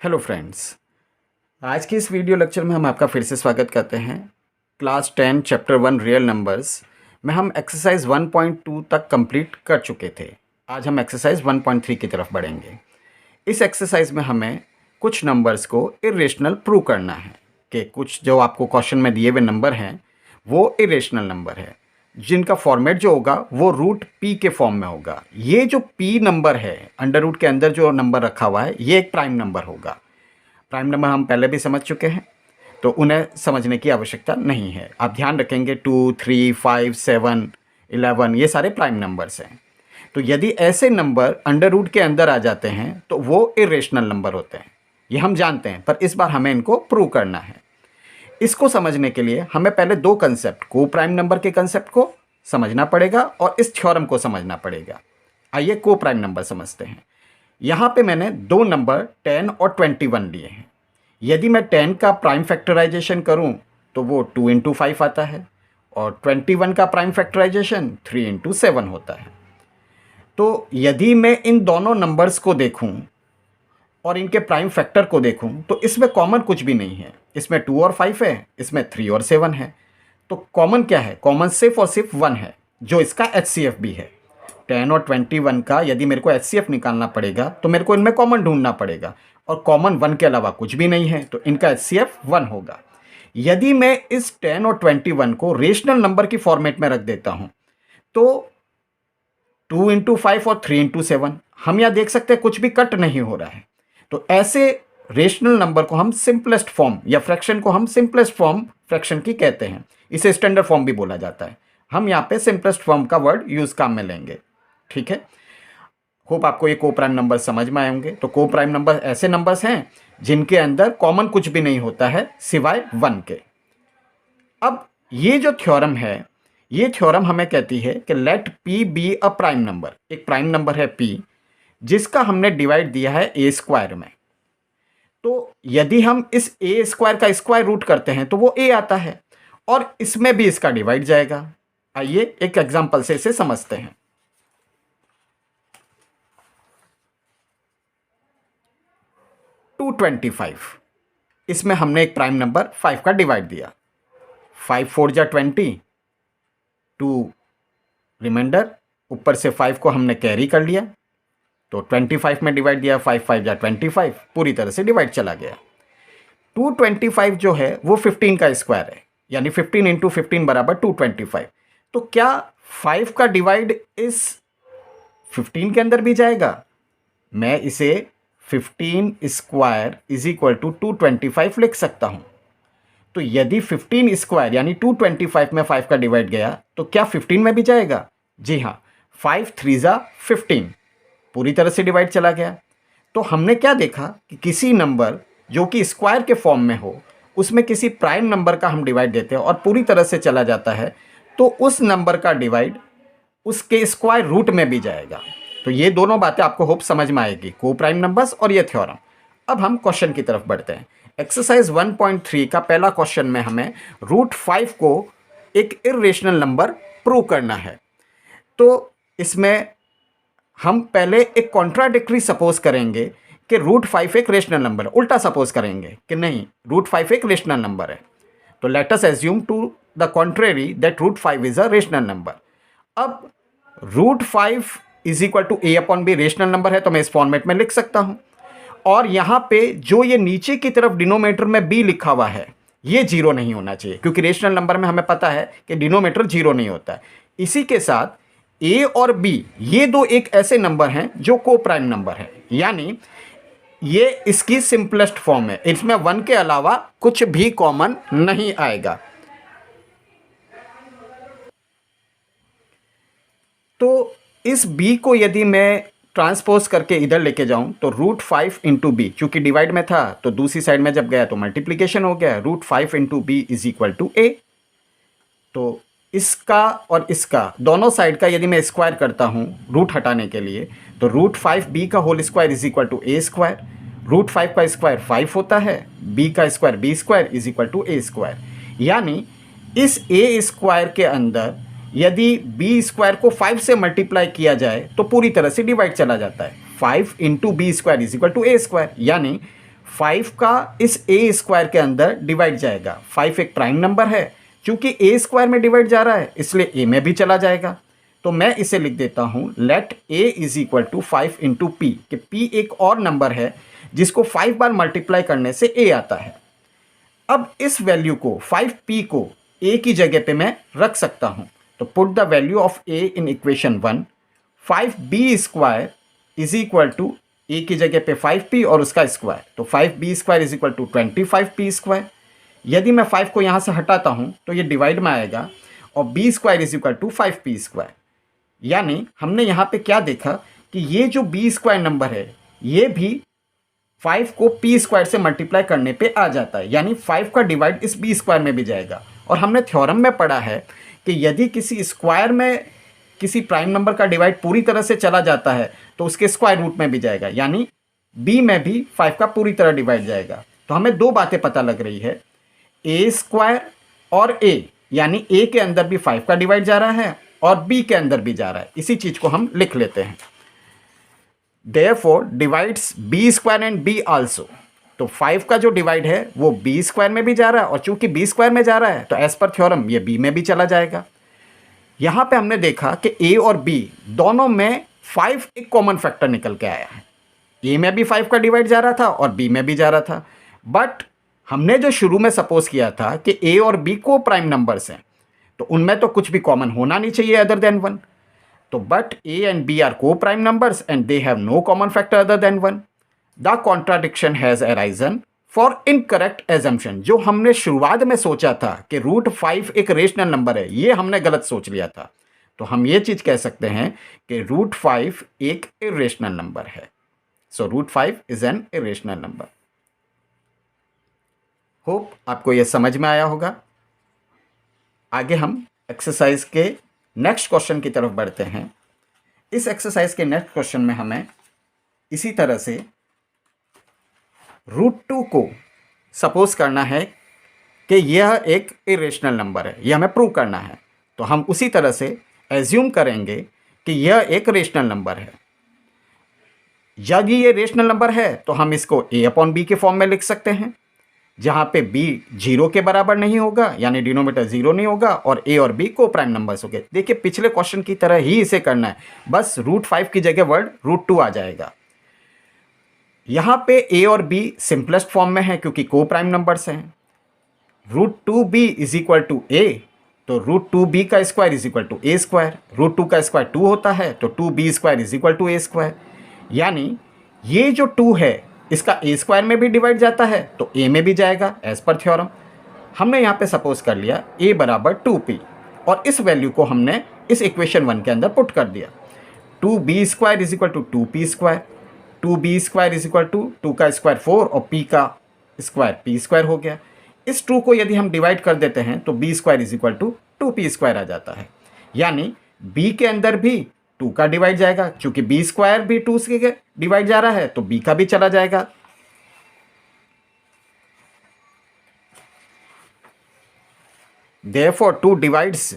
Hello friends, आज की इस वीडियो लेक्चर में हम आपका फिर से स्वागत करते हैं। क्लास 10 चैप्टर 1 रियल नंबर्स में हम एक्सरसाइज 1.2 तक कंप्लीट कर चुके थे। आज हम एक्सरसाइज 1.3 की तरफ बढ़ेंगे। इस एक्सरसाइज में हमें कुछ नंबर्स को इरेशनल प्रूव करना है कि कुछ जो आपको क्वेश्चन में दिए हुए नंबर हैं वो इरेशनल नंबर है, जिनका फॉर्मेट जो होगा वो रूट पी के फॉर्म में होगा। ये जो पी नंबर है, अंडर रूट के अंदर जो नंबर रखा हुआ है, ये एक प्राइम नंबर होगा। प्राइम नंबर हम पहले भी समझ चुके हैं, तो उन्हें समझने की आवश्यकता नहीं है। आप ध्यान रखेंगे 2, 3, 5, 7, 11 ये सारे प्राइम नंबर्स हैं। तो यदि ऐसे नंबर अंडर रूट के अंदर आ जाते हैं तो वो इरेशनल नंबर होते हैं, ये हम जानते हैं, पर इस बार हमें इनको प्रूव करना है। इसको समझने के लिए हमें पहले दो कंसेप्ट, को प्राइम नंबर के कंसेप्ट को समझना पड़ेगा और इस थ्योरम को समझना पड़ेगा। आइए को प्राइम नंबर समझते हैं। यहाँ पे मैंने दो नंबर 10 और 21 लिए हैं। यदि मैं 10 का प्राइम फैक्टराइजेशन करूँ तो वो 2 इंटू 5 आता है और 21 का प्राइम फैक्टराइजेशन 3 इंटू 7 होता है। तो यदि मैं इन दोनों नंबर्स को देखूं और इनके प्राइम फैक्टर को देखूं तो इसमें कॉमन कुछ भी नहीं है। इसमें 2 और 5 है, इसमें 3 और 7 है। तो कॉमन क्या है? कॉमन सिर्फ और सिर्फ 1 है, जो इसका HCF भी है। 10 और 21 का यदि मेरे को HCF निकालना पड़ेगा तो मेरे को इनमें कॉमन ढूंढना पड़ेगा, और कॉमन 1 के अलावा कुछ भी नहीं है, तो इनका HCF 1 होगा। यदि मैं इस 10 और 21 को रेशनल नंबर की फॉर्मेट में रख देता हूं तो 2 इंटू 5 और 3 इंटू 7, हम यहाँ देख सकते हैं कुछ भी कट नहीं हो रहा है। तो ऐसे रेशनल नंबर को हम सिंपलेस्ट फॉर्म या फ्रैक्शन को हम सिंपलेस्ट फॉर्म फ्रैक्शन की कहते हैं। इसे स्टैंडर्ड फॉर्म भी बोला जाता है। हम यहाँ पे सिंपलेस्ट फॉर्म का वर्ड यूज काम में लेंगे, ठीक है। होप आपको ये को प्राइम नंबर समझ में आए होंगे। तो को प्राइम नंबर ऐसे नंबर्स हैं जिनके अंदर कॉमन कुछ भी नहीं होता है सिवाय 1 के। अब ये जो थ्योरम है, ये थ्योरम हमें कहती है कि let p be a prime number. एक प्राइम नंबर है p जिसका हमने डिवाइड दिया है a स्क्वायर में। तो यदि हम इस a स्क्वायर का स्क्वायर रूट करते हैं तो वो a आता है, और इसमें भी इसका डिवाइड जाएगा। आइए एक एग्जांपल से इसे समझते हैं। 225, इसमें हमने एक प्राइम नंबर 5 का डिवाइड दिया। 5 4 जा 20, 2 रिमाइंडर, ऊपर से 5 को हमने कैरी कर लिया, तो 25 में डिवाइड दिया। 5 5 जा 25, पूरी तरह से डिवाइड चला गया। 225 जो है वो 15 का स्क्वायर है, यानी 15 इंटू 15 बराबर 225। तो क्या 5 का डिवाइड इस 15 के अंदर भी जाएगा? मैं इसे 15 स्क्वायर इज इक्वल टू 225 लिख सकता हूं। तो यदि 15 स्क्वायर यानी 225 में 5 का डिवाइड गया तो क्या 15 में भी जाएगा? जी हाँ, 5 3 जा 15, पूरी तरह से डिवाइड चला गया। तो हमने क्या देखा कि किसी नंबर जो कि स्क्वायर के फॉर्म में हो उसमें किसी प्राइम नंबर का हम डिवाइड देते हैं और पूरी तरह से चला जाता है, तो उस नंबर का डिवाइड उसके स्क्वायर रूट में भी जाएगा। तो ये दोनों बातें आपको होप समझ में आएगी, को प्राइम नंबर्स और ये थ्योरम। अब हम क्वेश्चन की तरफ बढ़ते हैं। एक्सरसाइज 1.3 का पहला क्वेश्चन में हमें रूट 5 को एक इरेशनल नंबर प्रूव करना है। तो इसमें हम पहले एक कॉन्ट्राडिक्टरी सपोज करेंगे कि रूट 5 एक रेशनल नंबर है। उल्टा सपोज करेंगे कि नहीं, रूट 5 एक रेशनल नंबर है। तो let us assume to the contrary that root 5 is a rational number. अब root 5 is equal to a upon B rational number है, तो मैं इस फॉर्मेट में लिख सकता हूं। और यहाँ पे जो ये नीचे की तरफ डिनोमिनेटर में b लिखा हुआ है, ये जीरो नहीं होना चाहिए, क्योंकि रेशनल नंबर में हमें पता है कि डिनोमिनेटर जीरो नहीं होता है। इसी के साथ a और b ये दो एक ऐसे नंबर हैं जो को प्राइम नंबर है, यानी ये इसकी सिंपलेस्ट फॉर्म है। इसमें 1 के अलावा कुछ भी कॉमन नहीं आएगा। तो इस b को यदि मैं ट्रांसपोज करके इधर लेके जाऊं तो रूट 5 इंटू बी, चूंकि डिवाइड में था तो दूसरी साइड में जब गया तो मल्टीप्लीकेशन हो गया। Root 5 into B is equal to A. तो इसका और इसका दोनों साइड का यदि मैं स्क्वायर करता हूं रूट हटाने के लिए, तो रूट 5 बी का whole square is equal to A square. Root 5 का स्क्वायर 5 होता है, बी का square b square is equal to A square. यानी इस ए स्क्वायर के अंदर यदि बी स्क्वायर को 5 से मल्टीप्लाई किया जाए तो पूरी तरह से डिवाइड चला जाता है। 5 into B square is equal to A square, यानी 5 का इस ए स्क्वायर के अंदर डिवाइड जाएगा। 5 एक प्राइम नंबर है, चूंकि ए स्क्वायर में डिवाइड जा रहा है इसलिए ए में भी चला जाएगा। तो मैं इसे लिख देता हूँ let A is equal to 5 into P, कि पी एक और नंबर है जिसको 5 बार मल्टीप्लाई करने से ए आता है। अब इस वैल्यू को 5p को a की जगह पे मैं रख सकता हूं। तो put the value of a in equation 1, 5b square is equal to a की जगह पे 5p और उसका स्क्वायर, तो 5b square is equal to 25p square. यदि मैं 5 को यहाँ से हटाता हूं तो ये डिवाइड में आएगा और b square is equal to 5p square. यानी हमने यहाँ पे क्या देखा कि ये जो b स्क्वायर नंबर है ये भी 5 को p स्क्वायर से मल्टीप्लाई करने पे आ जाता है, यानी 5 का डिवाइड इस b स्क्वायर में भी जाएगा। और हमने थ्योरम में पढ़ा है कि यदि किसी स्क्वायर में किसी प्राइम नंबर का डिवाइड पूरी तरह से चला जाता है तो उसके स्क्वायर रूट में भी जाएगा, यानी b में भी 5 का पूरी तरह डिवाइड जाएगा। तो हमें दो बातें पता लग रही है, a स्क्वायर और a, यानी a के अंदर भी 5 का डिवाइड जा रहा है और b के अंदर भी जा रहा है। इसी चीज़ को हम लिख लेते हैं, Therefore divides b square and b also. तो 5 का जो डिवाइड है वो b स्क्वायर में भी जा रहा है और चूंकि b स्क्वायर में जा रहा है तो एज पर थ्योरम ये b में भी चला जाएगा। यहाँ पे हमने देखा कि a और b दोनों में 5 एक कॉमन फैक्टर निकल के आया है। a में भी 5 का डिवाइड जा रहा था और b में भी जा रहा था, बट हमने जो शुरू में सपोज किया था कि a और b को प्राइम नंबर्स हैं तो उनमें तो कुछ भी कॉमन होना नहीं चाहिए अदर देन 1। तो but a and b are co-prime numbers and they have no common factor other than 1. The contradiction has arisen for incorrect assumption। जो हमने शुरुआत में सोचा था कि √5 एक रेशनल नंबर है, ये हमने गलत सोच लिया था। तो हम ये चीज़ कह सकते हैं कि √5 एक इरेशनल नंबर है। सो √5 is an irrational number. Hope आपको ये समझ में आया होगा। आगे हम एक्सरसाइज के नेक्स्ट क्वेश्चन की तरफ बढ़ते हैं। इस एक्सरसाइज के नेक्स्ट क्वेश्चन में हमें इसी तरह से √2 को सपोज करना है कि यह एक इरेशनल नंबर है, यह हमें प्रूव करना है। तो हम उसी तरह से एज्यूम करेंगे कि यह एक रेशनल नंबर है। यदि ये रेशनल नंबर है तो हम इसको a/b के फॉर्म में लिख सकते हैं, जहाँ पे b 0 के बराबर नहीं होगा, यानी डिनोमिनेटर 0 नहीं होगा और a और b को प्राइम नंबर्स हो गए। देखिए पिछले क्वेश्चन की तरह ही इसे करना है, बस √5 की जगह वर्ड √2 आ जाएगा। यहाँ पे a और b सिंपलेस्ट फॉर्म में है क्योंकि को प्राइम नंबर्स हैं। √2b is equal to a, तो √2b का square is equal to a square. √2 का स्क्वायर 2 होता है तो 2b square is equal to a square. यानी ये जो 2 है इसका a स्क्वायर में भी डिवाइड जाता है तो a में भी जाएगा एज पर थ्योरम। हमने यहाँ पे सपोज कर लिया a बराबर 2p और इस वैल्यू को हमने इस इक्वेशन 1 के अंदर पुट कर दिया। 2b square is equal to 2p square, 2b square is equal to 2 का स्क्वायर 4 और p का स्क्वायर p स्क्वायर हो गया। इस 2 को यदि हम डिवाइड कर देते हैं तो b square is equal to 2p square आ जाता है। यानी b के अंदर भी 2 का डिवाइड जाएगा, चूंकि b स्क्वायर भी 2 से डिवाइड जा रहा है तो b का भी चला जाएगा। Therefore 2 divides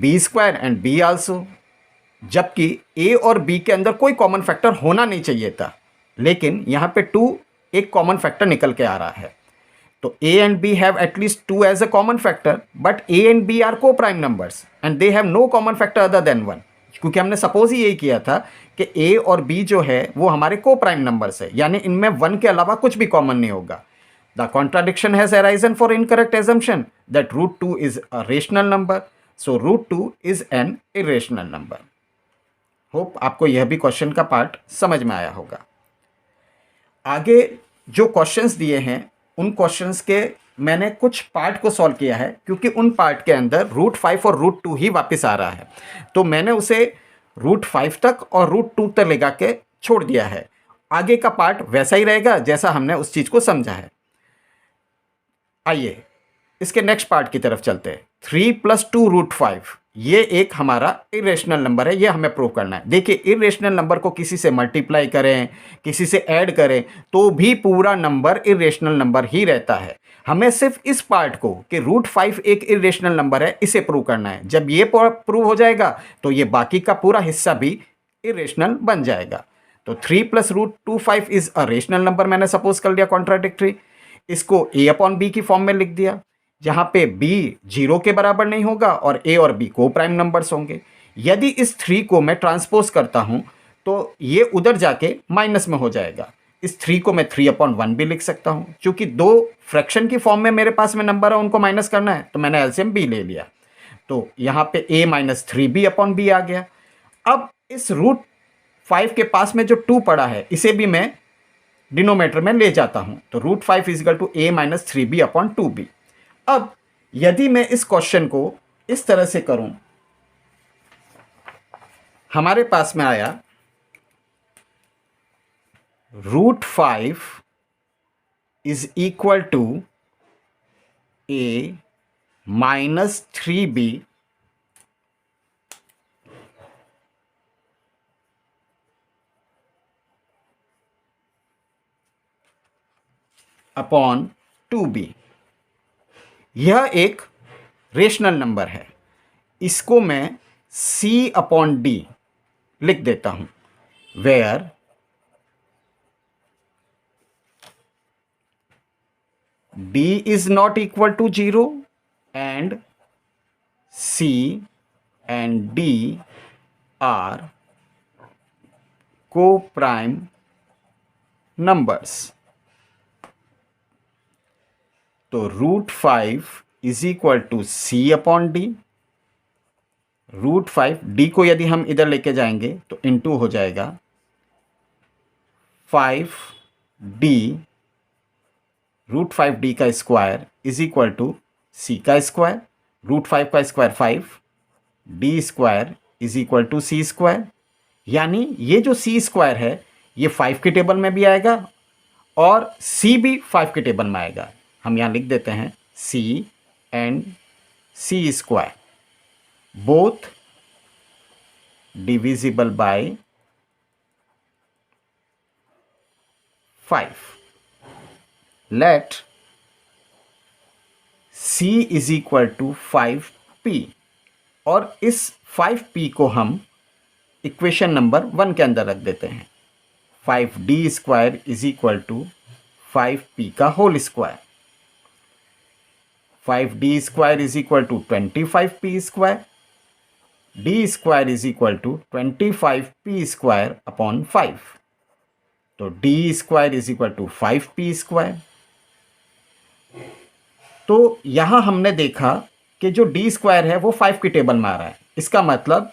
b square and b also. जबकि a और b के अंदर कोई कॉमन फैक्टर होना नहीं चाहिए था, लेकिन यहाँ पे 2 एक कॉमन फैक्टर निकल के आ रहा है। तो a and b have at least 2 as a common factor, but a and b are co-prime numbers and they have no common factor other than 1। क्योंकि हमने सपोज ही यही किया था कि a और b जो है वो हमारे को प्राइम नंबर्स है, यानी इनमें 1 के अलावा कुछ भी कॉमन नहीं होगा। The contradiction has arisen for incorrect assumption that √2 is a rational number, so √2 is an irrational number। Hope आपको यह भी क्वेश्चन का पार्ट समझ में आया होगा। आगे जो क्वेश्चंस दिए हैं उन क्वेश्चंस के मैंने कुछ पार्ट को सॉल्व किया है, क्योंकि उन पार्ट के अंदर √5 और √2 ही वापस आ रहा है, तो मैंने उसे √5 तक और √2 तक लगा के छोड़ दिया है। आगे का पार्ट वैसा ही रहेगा जैसा हमने उस चीज़ को समझा है। आइए इसके नेक्स्ट पार्ट की तरफ चलते हैं। 3 + 2 √5 ये एक हमारा इरेशनल नंबर है, ये हमें प्रूव करना है। देखिए इरेशनल नंबर को किसी से मल्टीप्लाई करें, किसी से ऐड करें तो भी पूरा नंबर इरेशनल नंबर ही रहता है। हमें सिर्फ इस पार्ट को कि √5 एक इरेशनल नंबर है इसे प्रूव करना है। जब ये प्रूव हो जाएगा तो ये बाकी का पूरा हिस्सा भी इरेशनल बन जाएगा। तो 3 plus root 25 is a rational number मैंने सपोज कर लिया कॉन्ट्राडिक्टरी। इसको ए अपॉन बी की फॉर्म में लिख दिया, जहाँ पे बी 0 के बराबर नहीं होगा और ए और बी को प्राइम नंबर्स होंगे। यदि इस 3 को मैं ट्रांसपोज करता हूँ तो ये उधर जाके माइनस में हो जाएगा। इस 3 को मैं 3/1 भी लिख सकता हूँ। चूंकि दो फ्रैक्शन की फॉर्म में मेरे पास में नंबर है, उनको माइनस करना है, तो मैंने एलसीएम बी ले लिया। तो यहाँ पे a माइनस 3b/b आ गया। अब इस √5 के पास में जो 2 पड़ा है, इसे भी मैं डिनोमीटर में ले जाता हूँ। तो √5 is equal to a minus 3b/2b। अब यदि मैं इस क्वेश्चन को इस तरह से करूँ, हमारे पास में आया √5 is equal to a minus 3b upon 2b। यह एक रेशनल नंबर है। इसको मैं c/d लिख देता हूं, where d is not equal to 0 and c and d are co-prime numbers। तो √5 is equal to c/d। √5 d को यदि हम इधर लेके जाएंगे तो इनटू हो जाएगा 5d, √5d का square is equal to c का स्क्वायर। √5 का square 5, d square is equal to c square. यानी ये जो c स्क्वायर है ये 5 के टेबल में भी आएगा और c भी 5 के टेबल में आएगा। हम यहाँ लिख देते हैं c and c square both divisible by 5। Let c is equal to 5p और इस 5p को हम इक्वेशन नंबर 1 के अंदर रख देते हैं। 5d square is equal to 5p का whole square. 5d square is equal to 25p square. d square is equal to 25p square upon 5। तो d square is equal to 5p square. तो यहां हमने देखा कि जो d स्क्वायर है वो 5 के टेबल में आ रहा है। इसका मतलब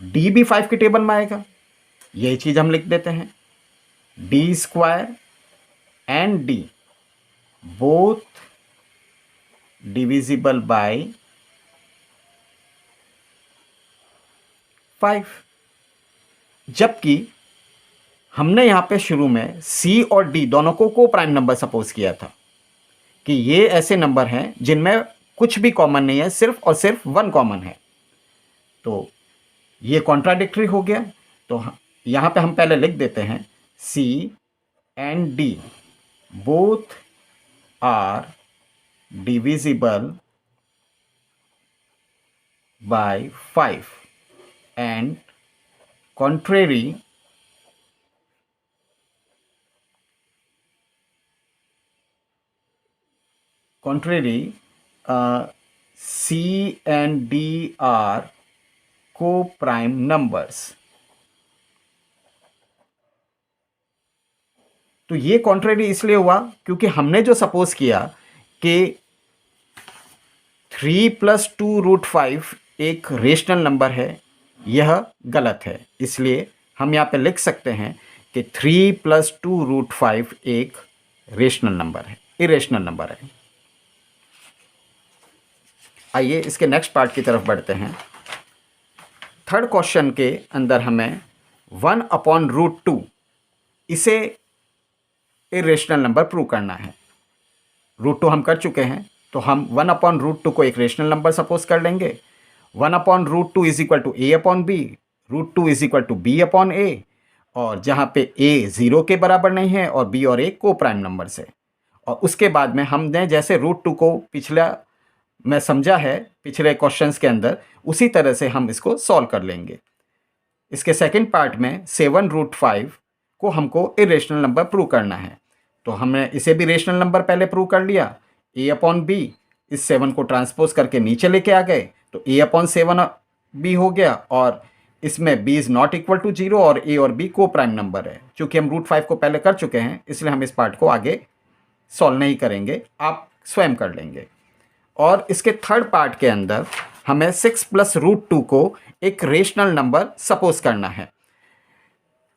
d भी 5 के टेबल में आएगा। यही चीज हम लिख देते हैं, d square and d both divisible by 5। जबकि हमने यहां पे शुरू में c और d दोनों को प्राइम नंबर सपोज किया था कि ये ऐसे नंबर हैं जिनमें कुछ भी कॉमन नहीं है, सिर्फ और सिर्फ 1 कॉमन है। तो ये कॉन्ट्राडिक्टरी हो गया। तो यहां पे हम पहले लिख देते हैं c and d both are divisible by 5 and contrary c and d are co-prime numbers। तो ये कॉन्ट्रेरी इसलिए हुआ क्योंकि हमने जो सपोज किया कि 3 + 2√5 एक रेशनल नंबर है, यह गलत है। इसलिए हम यहाँ पे लिख सकते हैं कि 3 + 2√5 एक रेशनल नंबर है, इरेशनल नंबर है। आइए इसके नेक्स्ट पार्ट की तरफ बढ़ते हैं। थर्ड क्वेश्चन के अंदर हमें 1/√2 इसे इरेशनल नंबर प्रूव करना है। √2 हम कर चुके हैं, तो हम 1/√2 को एक रेशनल नंबर सपोज कर लेंगे। 1/√2 is equal to a/b, √2 is equal to b/a, और जहाँ पे a 0 के बराबर नहीं है और b और a को प्राइम नंबर से। और उसके बाद में हमने जैसे √2 को पिछला मैं समझा है पिछले क्वेश्चंस के अंदर, उसी तरह से हम इसको सॉल्व कर लेंगे। इसके सेकंड पार्ट में 7√5 को हमको इरेशनल नंबर प्रूव करना है। तो हमने इसे भी रेशनल नंबर पहले प्रूव कर लिया। a/b इस 7 को ट्रांसपोज करके नीचे लेके आ गए तो a/7b हो गया, और इसमें b is not equal to 0 और a और b को प्राइम नंबर है। चूँकि हम √5 को पहले कर चुके हैं इसलिए हम इस पार्ट को आगे सॉल्व नहीं करेंगे, आप स्वयं कर लेंगे। और इसके थर्ड पार्ट के अंदर हमें 6 + √2 को एक रेशनल नंबर सपोज करना है,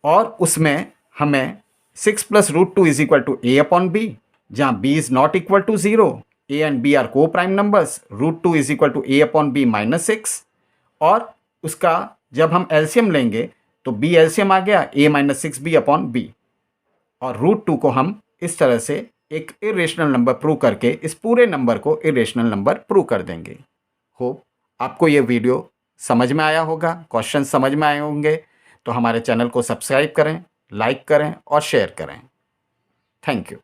और उसमें हमें 6 + √2 इज इक्वल टू a/b, जहाँ b is not equal to 0, a and b are coprime numbers, √2 is equal to a/b -6, और उसका जब हम एलसीएम लेंगे तो b एलसीएम आ गया a - 6b/b, और √2 को हम इस तरह से एक इरेशनल नंबर प्रूव करके इस पूरे नंबर को इरेशनल नंबर प्रूव कर देंगे। होप आपको ये वीडियो समझ में आया होगा, क्वेश्चन समझ में आए होंगे। तो हमारे चैनल को सब्सक्राइब करें, लाइक करें और शेयर करें। Thank you.